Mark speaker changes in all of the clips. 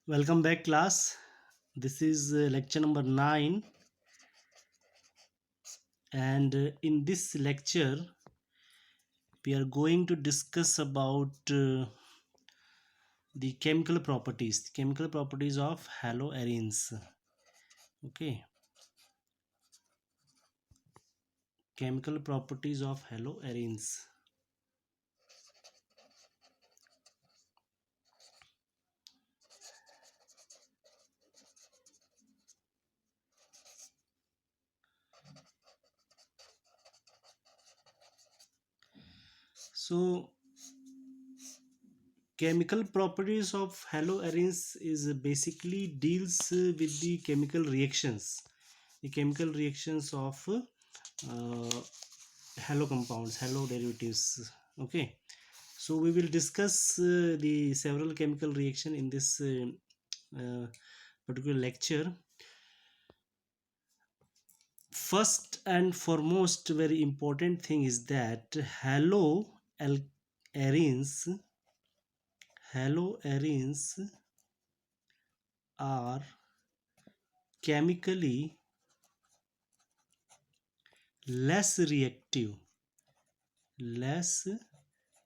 Speaker 1: Welcome back, class. This is lecture number 9, and in this lecture, we are going to discuss about the chemical properties of haloarenes. Okay, chemical properties of haloarenes. So, chemical properties of haloarenes is basically deals with the chemical reactions of halo compounds, halo derivatives. Okay, so we will discuss the several chemical reaction in this particular lecture. First and foremost, very important thing is that haloarenes haloarenes are chemically less reactive less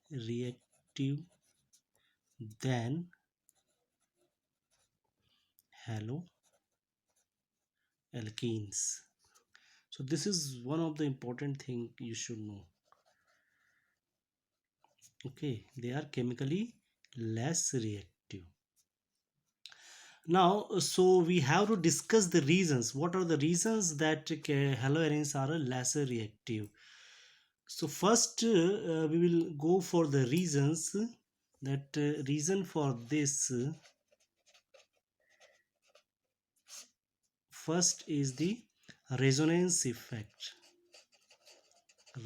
Speaker 1: reactive than haloalkenes. So this is one of the important thing you should know. Okay, they are chemically less reactive. Now, so we have to discuss the reasons. What are the reasons that haloarenes are less reactive? So first, we will go for the reasons. That reason for this first is the resonance effect.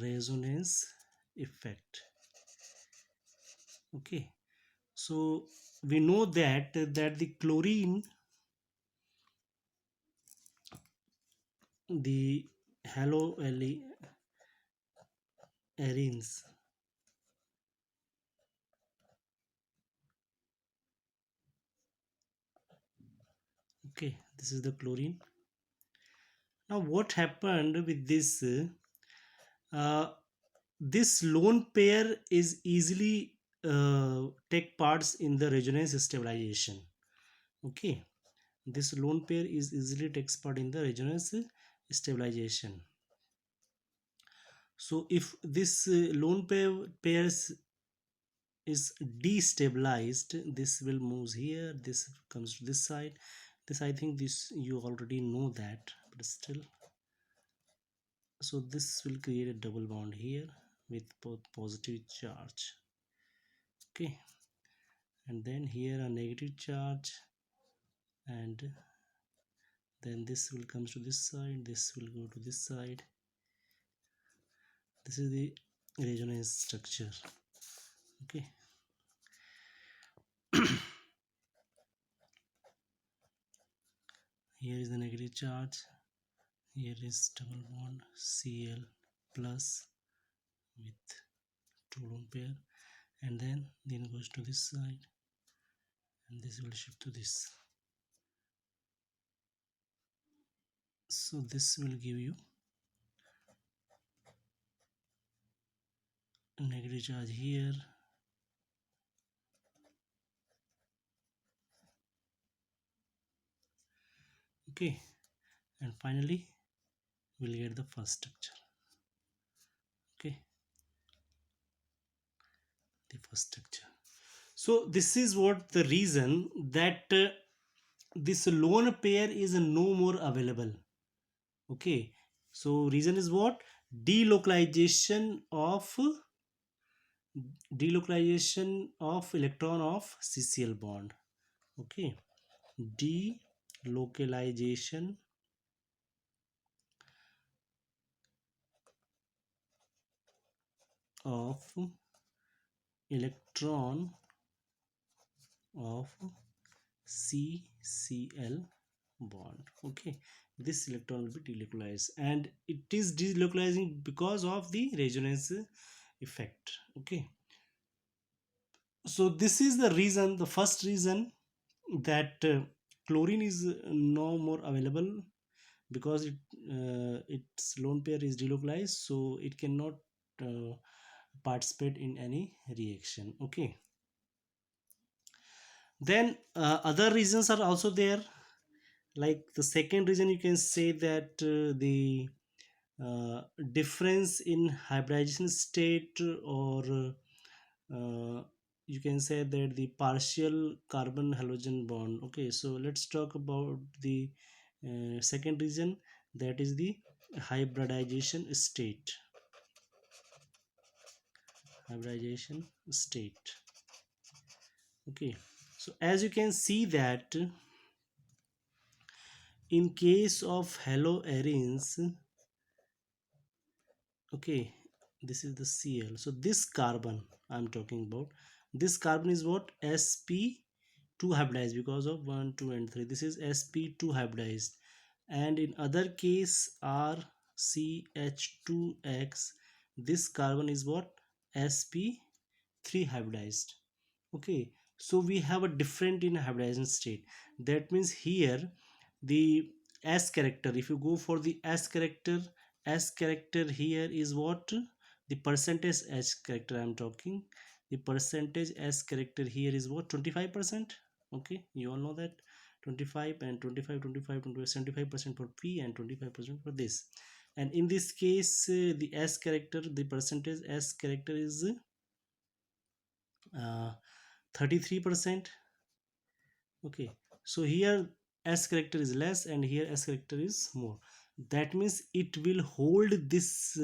Speaker 1: Resonance effect. Okay, so we know that the chlorine, the haloarenes, okay, this is the chlorine. Now what happened with this this lone pair is easily take parts in the resonance stabilization. Okay, this lone pair is easily takes part in the resonance stabilization. So if this lone pairs is destabilized, this will moves here, this comes to this side. This, I think this you already know that, but still. So this will create a double bond here with both positive charge. Okay, and then here a negative charge, and then this will comes to this side, this will go to this side. This is the resonance structure. Okay. Here is the negative charge, here is double bond Cl plus with two lone pair, and then goes to this side, and this will shift to this. So this will give you a negative charge here, okay, and finally we'll get the first structure. Okay, the first structure. So this is what the reason that this lone pair is no more available. Okay, so reason is what? Delocalization of electron of CCl bond. Okay, delocalization of electron of CCl bond. Okay, this electron will be delocalized, and it is delocalizing because of the resonance effect. Okay, so this is the reason, the first reason that chlorine is no more available because its lone pair is delocalized, so it cannot uh, participate in any reaction. Okay, then other reasons are also there. Like the second reason, you can say that the uh, difference in hybridization state, or you can say that the partial carbon halogen bond. Okay, so let's talk about the second reason, that is the hybridization state. Hybridization state. Okay, so as you can see that in case of haloarenes, okay, this is the Cl. So this carbon I'm talking about, this carbon is what? sp2 hybridized because of 1 2 and 3. This is sp2 hybridized, and in other case rch2x, this carbon is what? sp3 hybridized. Okay, so we have a different in hybridization state. That means here the s character, if you go for the s character here is what? The percentage s character I'm talking. The percentage s character here is what? 25%. Okay, you all know that 25 and 25 25 25 75% for p and 25% for this. And in this case the s character, the percentage s character is 33%. Okay, so here s character is less and here s character is more. That means it will hold this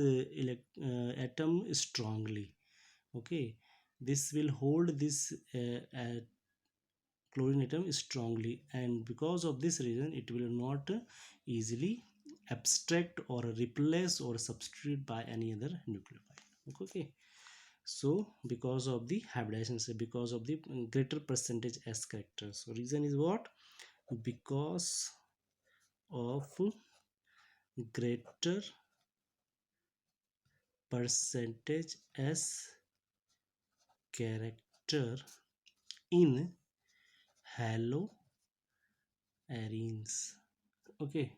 Speaker 1: atom strongly. Okay, this will hold this chlorine atom strongly, and because of this reason it will not easily abstract or replace or substitute by any other nucleophile. Okay, so because of the hybridization, so because of the greater percentage s character. So reason is what? Because of greater percentage s character in haloarenes. Okay,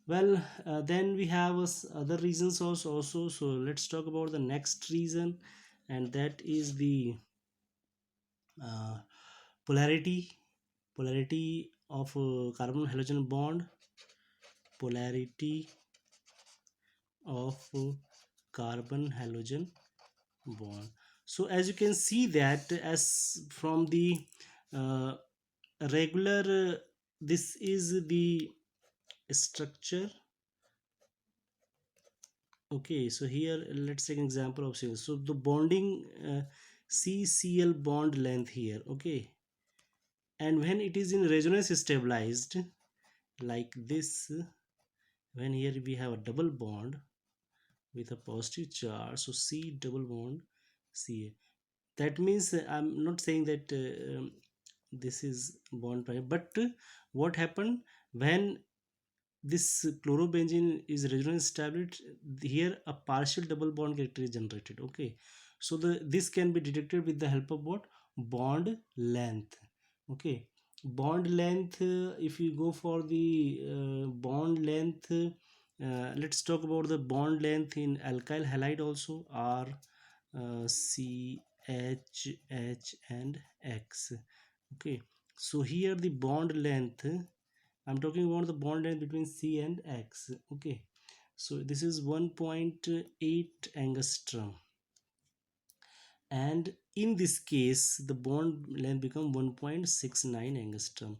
Speaker 1: well then we have other reasons also. So let's talk about the next reason, and that is the uh, polarity. Polarity of carbon halogen bond. Polarity of carbon halogen bond. So as you can see that as from the uh, regular this is the structure. Okay, so here let's take an example of CL. So the bonding CCl bond length here. Okay, and when it is in resonance stabilized like this, when here we have a double bond with a positive charge, so C double bond Ca. That means I'm not saying that this is bond prime, but what happened when this chlorobenzene is resonance established, here a partial double bond character is generated. Okay, so the this can be detected with the help of what? Bond length. Okay, bond length, if you go for the bond length, let's talk about the bond length in alkyl halide also. R C H H and X. Okay, so here the bond length, I'm talking about the bond length between C and X. Okay, so this is 1.8 angstrom, and in this case the bond length become 1.69 angstrom.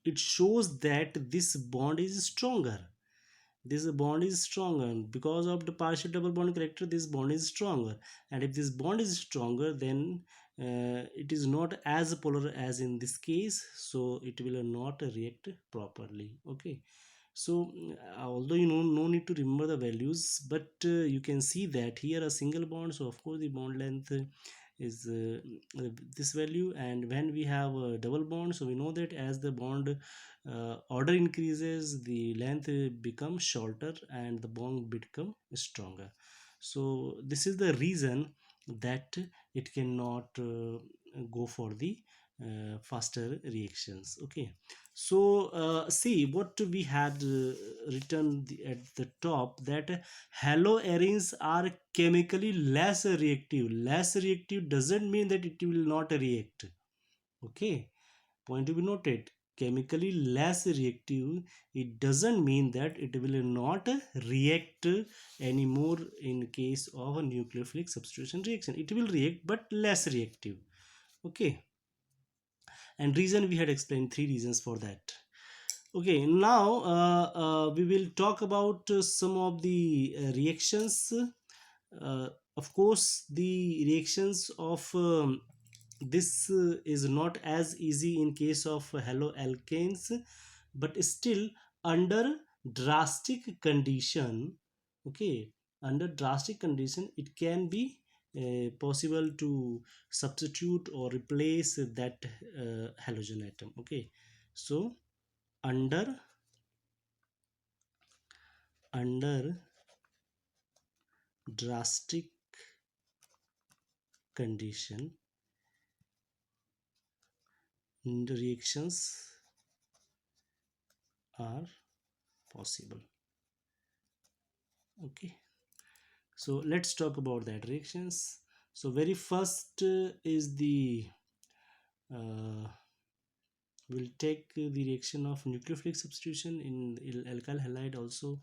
Speaker 1: It shows that this bond is stronger. This bond is stronger because of the partial double bond character. This bond is stronger, and if this bond is stronger, then it is not as polar as in this case, so it will not react properly. Okay, so although you know no need to remember the values, but you can see that here a single bond, so of course the bond length is this value, and when we have a double bond, so we know that as the bond order increases, the length becomes shorter and the bond become stronger. So this is the reason that it cannot go for the faster reactions. Okay, so see what we had written at the top, that haloarenes are chemically less reactive. Less reactive doesn't mean that it will not react. Okay, point to be noted. Chemically less reactive, it doesn't mean that it will not react anymore. In case of a nucleophilic substitution reaction, it will react but less reactive. Okay, and reason we had explained, three reasons for that. Okay, now we will talk about some of the reactions. Of course, the reactions of this is not as easy in case of haloalkanes, but still under drastic condition. Okay, under drastic condition, it can be possible to substitute or replace that halogen atom. Okay, so under under drastic condition, the reactions are possible. Okay, so let's talk about that reactions. So very first is the we'll take the reaction of nucleophilic substitution in alkyl halide. Also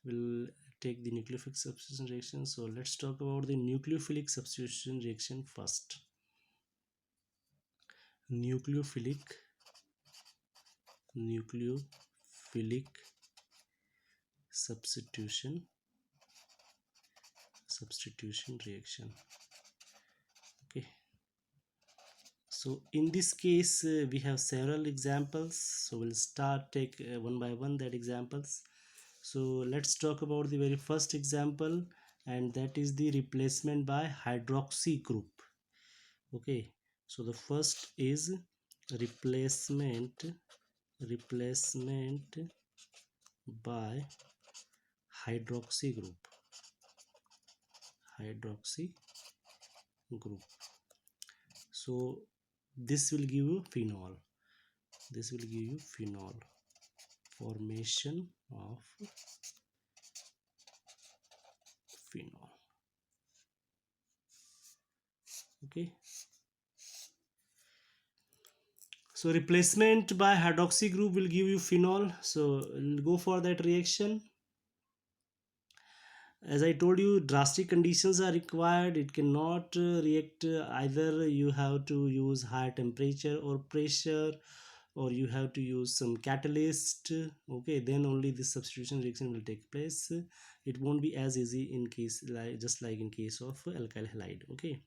Speaker 1: will take the nucleophilic substitution reaction. So let's talk about the nucleophilic substitution reaction first. Nucleophilic substitution reaction. Okay, so in this case we have several examples, so we'll start take one by one that examples. So let's talk about the very first example, and that is the replacement by hydroxy group. Okay, so the first is replacement by hydroxy group. So this will give you phenol. Formation of phenol. Okay, so replacement by hydroxy group will give you phenol. So we'll go for that reaction. As I told you, drastic conditions are required. It cannot react either you have to use high temperature or pressure, or you have to use some catalyst. Okay, then only this substitution reaction will take place. It won't be as easy in case just like in case of alkyl halide. Okay,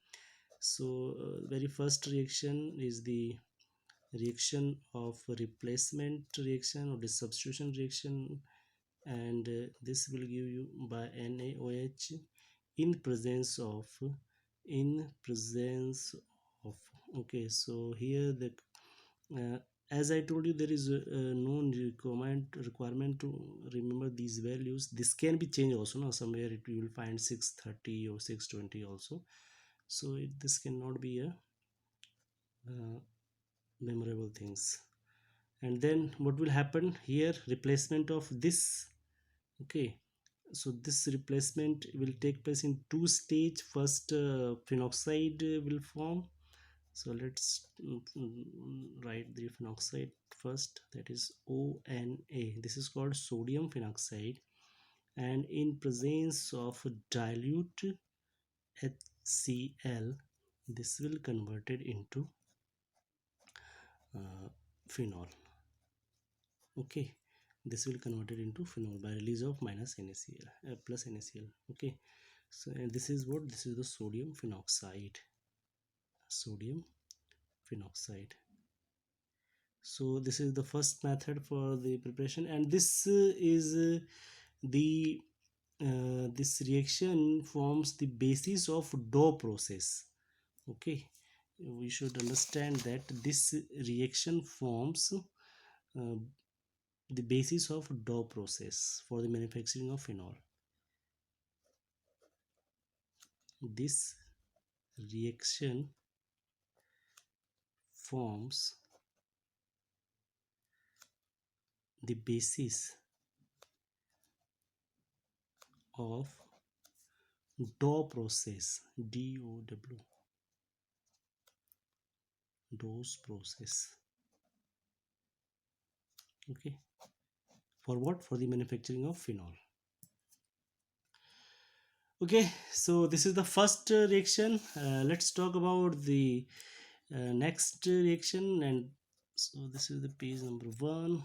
Speaker 1: so very first reaction is the reaction of replacement reaction or the substitution reaction, and this will give you by NaOH in presence of okay, so here the as I told you, there is no requirement to remember these values. This can be changed also. Now somewhere it you will find 630 or 620 also, so this cannot be a memorable things. And then what will happen here, replacement of this. Okay, so this replacement will take place in two stage. First phenoxide will form. So let's write the phenoxide first, that is ONA. This is called sodium phenoxide, and in presence of dilute HCl, this will converted into phenol. Okay, this will converted into phenol by release of minus NaCl plus NaCl. Okay, so and this is what, this is the sodium phenoxide. So this is the first method for the preparation, and this is the this reaction forms the basis of dough process. Okay, we should understand that this reaction forms the basis of dough process for the manufacturing of phenol. This reaction forms the basis of DOW process, DOW, dose process. Okay, for what? For the manufacturing of phenol. Okay, so this is the first reaction. Let's talk about the next reaction. And so this is the page number 1.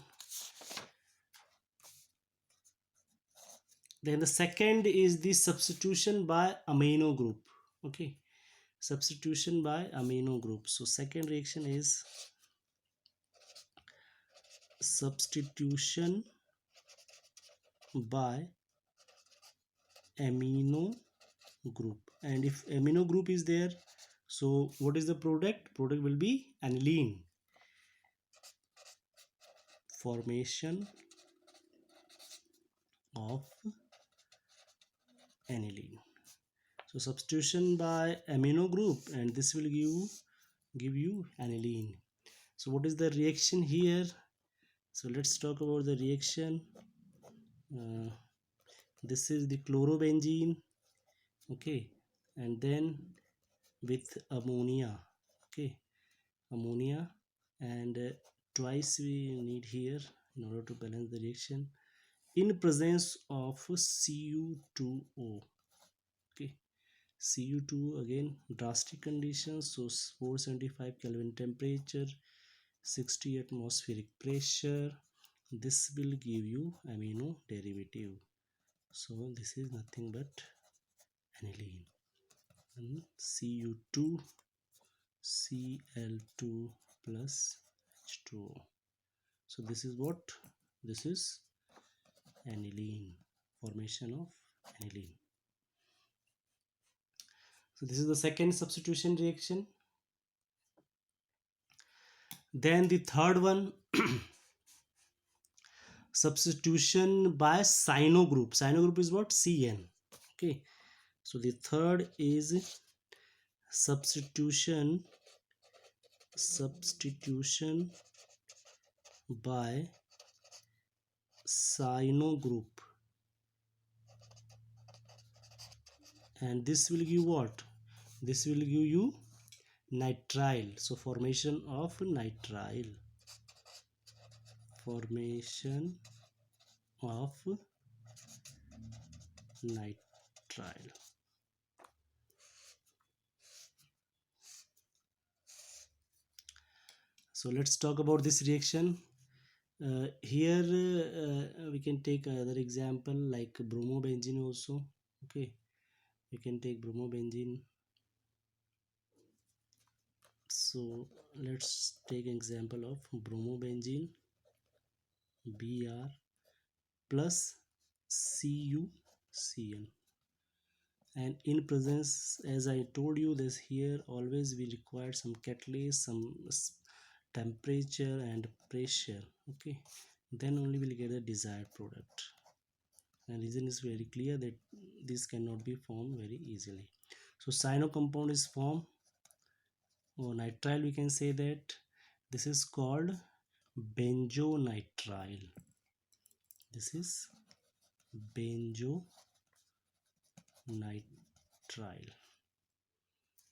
Speaker 1: Then the second is the substitution by amino group. Okay, substitution by amino group. So second reaction is substitution by amino group. And if amino group is there, so what is the product? Product will be aniline. Formation of aniline. So substitution by amino group, and this will give you aniline. So what is the reaction here? So let's talk about the reaction. This is the chlorobenzene, okay, and then with ammonia, okay, ammonia, and twice we need here in order to balance the reaction, in presence of Cu2O. Okay, Cu2 again, drastic conditions, so 475 Kelvin temperature, 60 atmospheric pressure. This will give you amino derivative. So this is nothing but aniline, and Cu2 Cl2 plus H2O. So this is what? This is aniline, formation of aniline. So this is the second substitution reaction. Then the third one, substitution by cyano group. Cyano group is what? Cn. Okay, so the third is substitution by cyano group, and this will give what? This will give you nitrile. So formation of nitrile, formation of nitrile. So let's talk about this reaction. Here we can take another example like bromobenzene also. Okay, we can take bromobenzene. So let's take example of bromobenzene, Br plus CuCN, and in presence, as I told you, this here always we require some catalyst, some temperature and pressure. Okay, then only we'll get the desired product. And reason is very clear that this cannot be formed very easily. So cyano compound is formed, or nitrile we can say that. This is called benzonitrile. This is benzonitrile.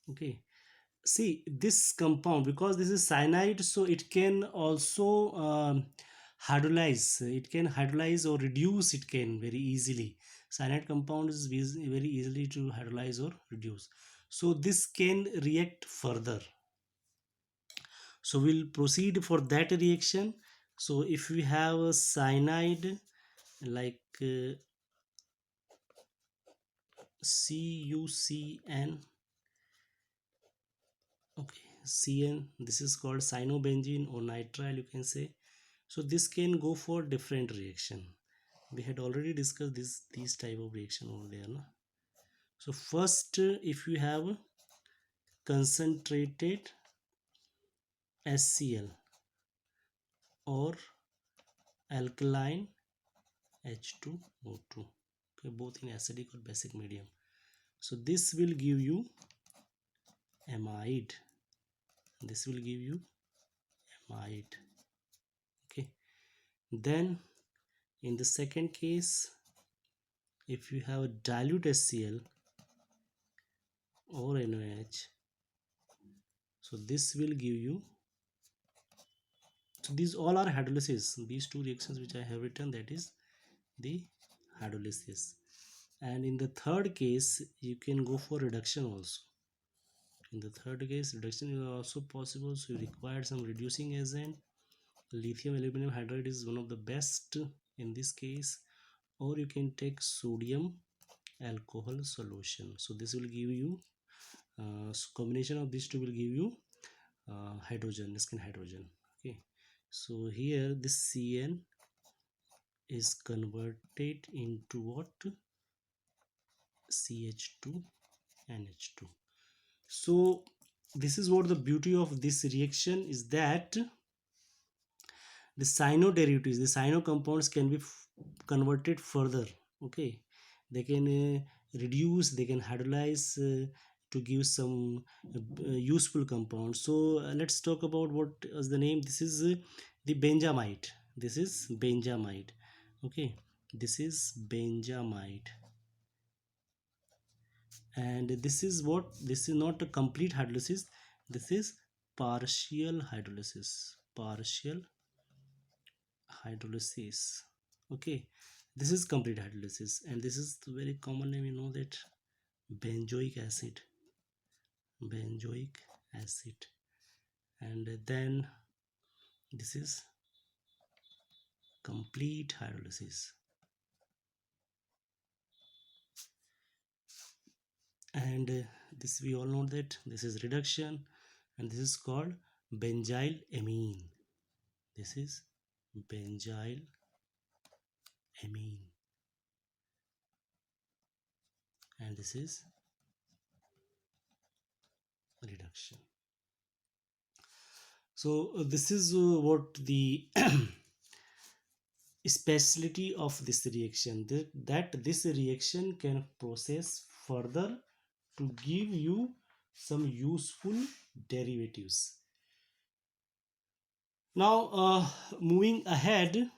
Speaker 1: Okay, see this compound, because this is cyanide, so it can also hydrolyze. It can hydrolyze or reduce, it can very easily. Cyanide compound is very easily to hydrolyze or reduce, so this can react further. So we'll proceed for that reaction. So if we have a cyanide like CuCN, okay, Cn, this is called cyanobenzene or nitrile you can say. So this can go for different reaction. We had already discussed these type of reaction over there, no? So first, if you have concentrated HCl or alkaline H2O2, okay, both in acidic or basic medium, so this will give you amide, this will give you might. Okay, then in the second case, if you have a dilute HCl or NaOH, so this will give you, so these all are hydrolysis. These two reactions which I have written, that is the hydrolysis. And in the third case, you can go for reduction also. In the third case, reduction is also possible, so you require some reducing agent. Lithium aluminum hydride is one of the best in this case, or you can take sodium alcohol solution. So this will give you combination of these two will give you hydrogen, skin hydrogen. Okay, so here this CN is converted into what? CH2 NH2. So this is what the beauty of this reaction is, that the cyano derivatives, the cyano compounds can be converted further. Okay, they can reduce, they can hydrolyze to give some useful compounds. So let's talk about what is the name. This is the benjamide. This is benjamide. Okay, this is benjamide, and this is what, this is not a complete hydrolysis, this is partial hydrolysis, partial hydrolysis. Okay, this is complete hydrolysis, and this is the very common name, you know, that benzoic acid, benzoic acid. And then this is complete hydrolysis, and this we all know that this is reduction, and this is called benzyl amine. This is benzyl amine, and this is reduction. So this is what the specialty of this reaction, that this reaction can process further to give you some useful derivatives. Now moving ahead,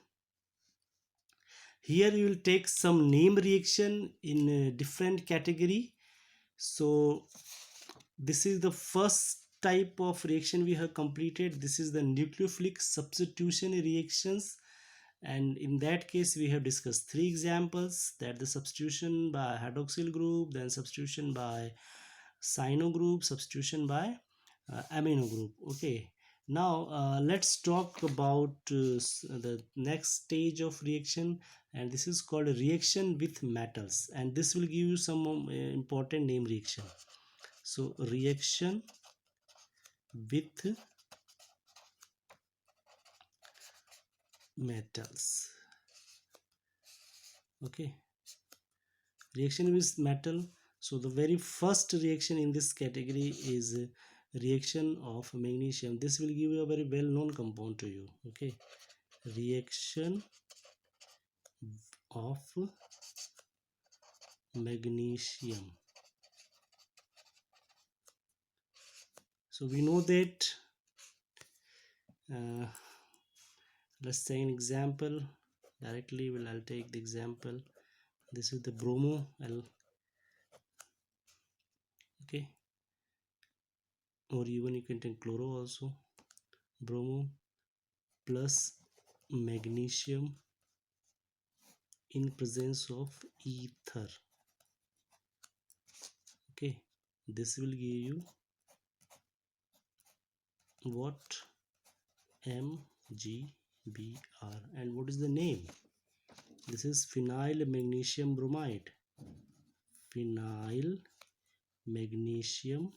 Speaker 1: here you will take some name reaction in a different category. So this is the first type of reaction we have completed. This is the nucleophilic substitution reactions, and in that case we have discussed three examples, that the substitution by hydroxyl group, then substitution by cyano group, substitution by amino group. Okay, now let's talk about the next stage of reaction, and this is called a reaction with metals, and this will give you some important name reaction. So reaction with metals. Okay, reaction with metal. So the very first reaction in this category is reaction of magnesium. This will give you a very well known compound to you. Okay, reaction of magnesium. So we know that let's say an example directly. I'll take the example. This is the bromo. Okay, or even you can take chloro also. Bromo plus magnesium in presence of ether. Okay, this will give you what? MgBr. And what is the name? This is phenyl magnesium bromide. Phenyl magnesium,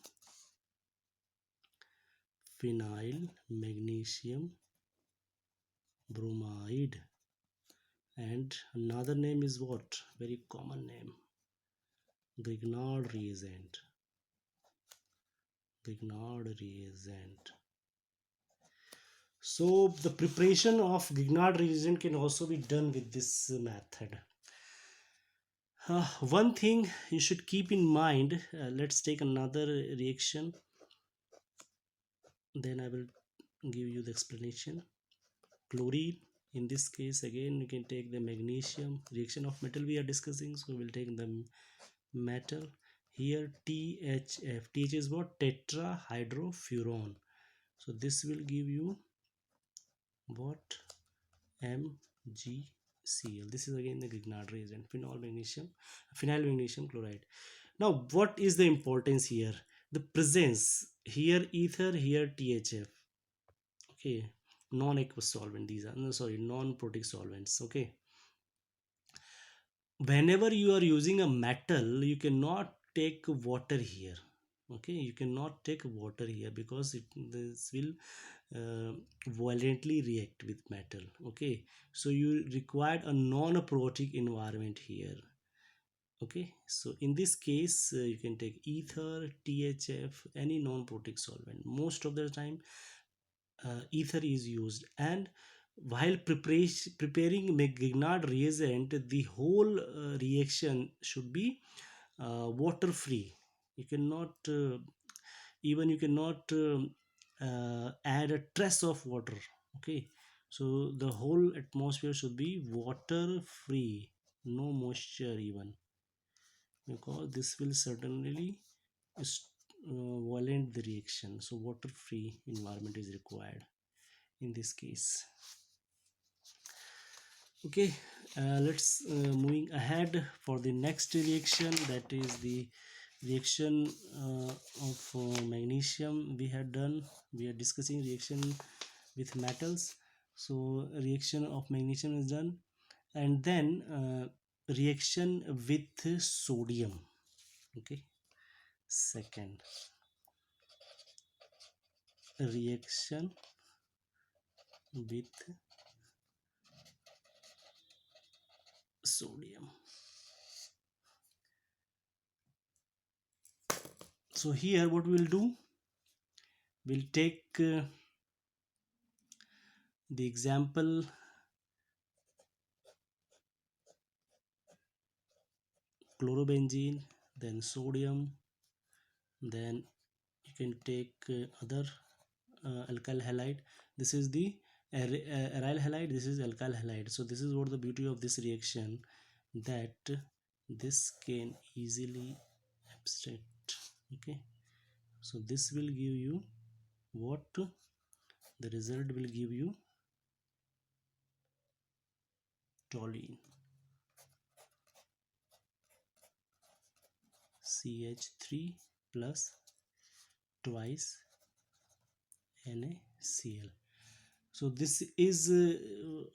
Speaker 1: phenyl magnesium bromide. And another name is what? Very common name, Grignard reagent. Grignard reagent. So the preparation of Grignard reagent can also be done with this method. One thing you should keep in mind, let's take another reaction, then I will give you the explanation. Chlorine, in this case again you can take the magnesium. Reaction of metal we are discussing, so we'll take the metal. Here THF, TH is what? Tetrahydrofuran. So this will give you what? MgCl. This is again the Grignard reagent, phenyl magnesium chloride. Now what is the importance here? The presence, here ether, here THF. Okay, non-aqueous solvent, these are, no, sorry, non-protic solvents. Okay, whenever you are using a metal, you cannot take water here. Okay, you cannot take water here because this will violently react with metal. Okay, so you require a non-protic environment here. Okay, so in this case you can take ether, THF, any non-protic solvent. Most of the time ether is used, and while preparing Grignard reagent, the whole reaction should be water free. You cannot even you cannot add a trace of water. Okay, so the whole atmosphere should be water free, no moisture even, because this will certainly violate the reaction. So water free environment is required in this case. Okay, let's moving ahead for the next reaction, that is the reaction of magnesium. We are discussing reaction with metals. So reaction of magnesium is done, and then reaction with sodium. Okay, second reaction with sodium. So here what we'll do, we'll take the example chlorobenzene, then sodium, then you can take other alkyl halide. This is the aryl halide, this is alkyl halide. So this is what the beauty of this reaction, that this can easily abstract. Okay, so this will give you what? The result will give you toluene, CH3 plus twice NaCl. So this is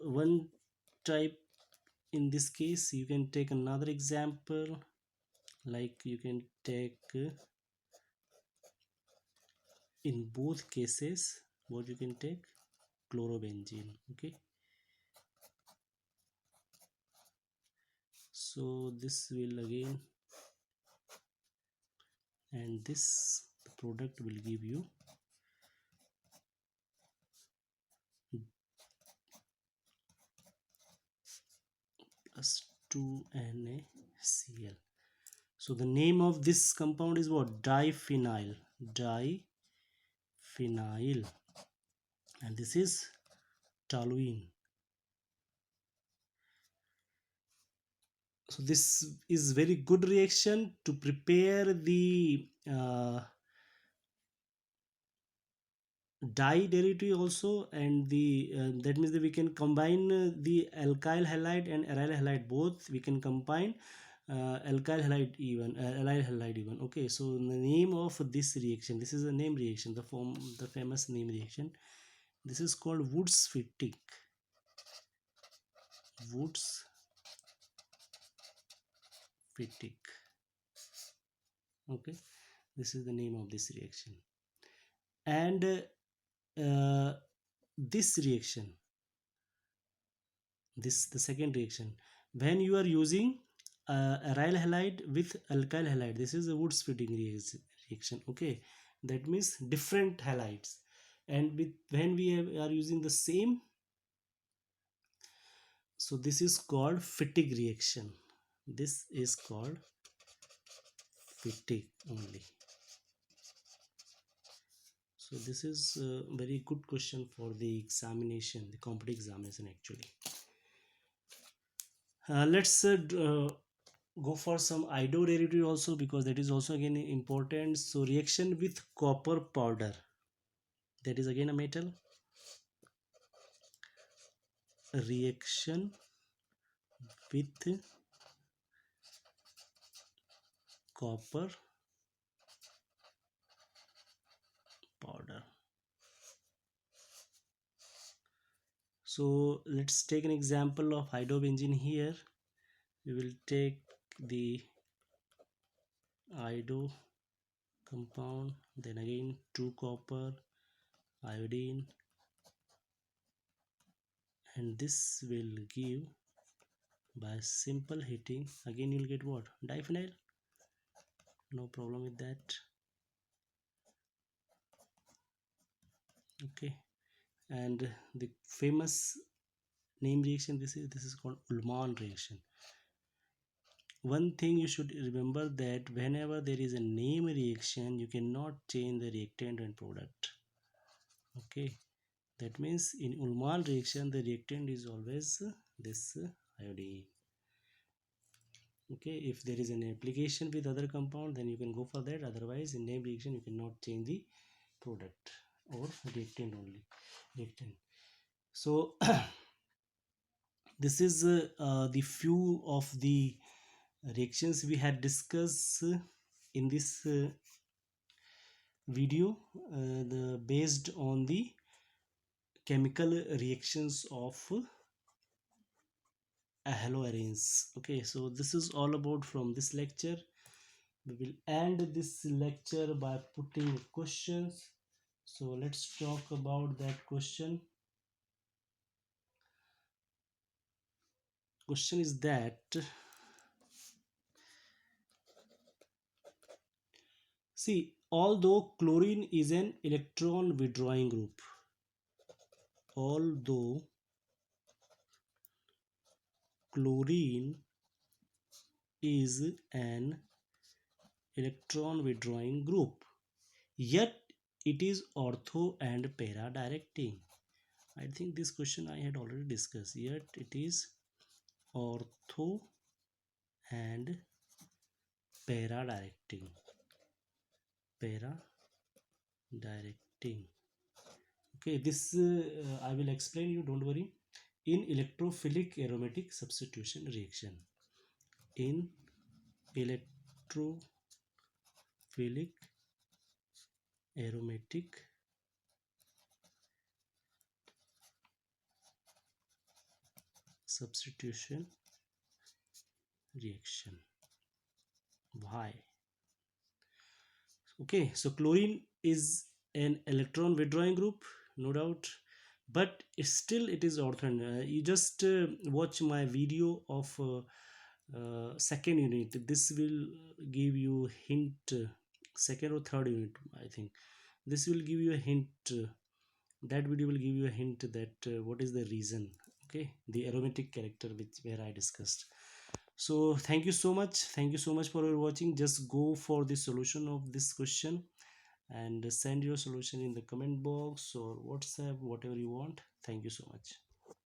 Speaker 1: one type. In this case you can take another example, like you can take in both cases what you can take, chlorobenzene. Okay, so this will again, and this product will give you plus 2 NaCl. So the name of this compound is what? Diphenyl, and this is toluene. So this is very good reaction to prepare the dye derivative also, and the that means that we can combine the alkyl halide and aryl halide, both we can combine alkyl halide even, aryl halide even. Okay, so the name of this reaction, this is a name reaction, the famous name reaction, this is called Woods-Fittig. Okay, this is the name of this reaction. And this reaction, this the second reaction, when you are using aryl halide with alkyl halide, this is a Woods-Fittig reaction. Okay, that means different halides, and with when we are using the same, so this is called Fittig reaction. This is called Fittig only. So this is a very good question for the examination, the competitive examination actually. Let's go for some iodide derivative also, because that is also again important. So reaction with copper powder, that is again a metal. Reaction with copper powder. So let's take an example of iodobenzene here. We will take the iodo compound, then again 2 copper, iodine, and this will give, by simple heating, again you'll get what? Diphenyl. No problem with that. Okay, and the famous name reaction, this is called Ullmann reaction. One thing you should remember, that whenever there is a name reaction, you cannot change the reactant and product. Okay, that means in Ullmann reaction the reactant is always this iodine. Okay, if there is an application with other compound, then you can go for that. Otherwise, in name reaction you cannot change the product or reactant only. Reactant. So this is the few of the reactions we had discussed in this video, based on the chemical reactions of haloarenes. Okay, so this is all about from this lecture. We will end this lecture by putting questions. So let's talk about that question. Question is that, see, although chlorine is an electron withdrawing group, although chlorine is an electron withdrawing group, yet it is ortho and para directing. I think this question I had already discussed. Yet it is ortho and para directing. Para directing. Okay, this I will explain you, don't worry. In electrophilic aromatic substitution reaction, in electrophilic aromatic substitution reaction. Why? Okay, so chlorine is an electron withdrawing group, no doubt, but still it is ortho. You just watch my video of second unit. This will give you hint, second or third unit, I think. This will give you a hint. That video will give you a hint that what is the reason. Okay, the aromatic character which where I discussed. So thank you so much, thank you so much for watching. Just go for the solution of this question and send your solution in the comment box or WhatsApp, whatever you want. Thank you so much.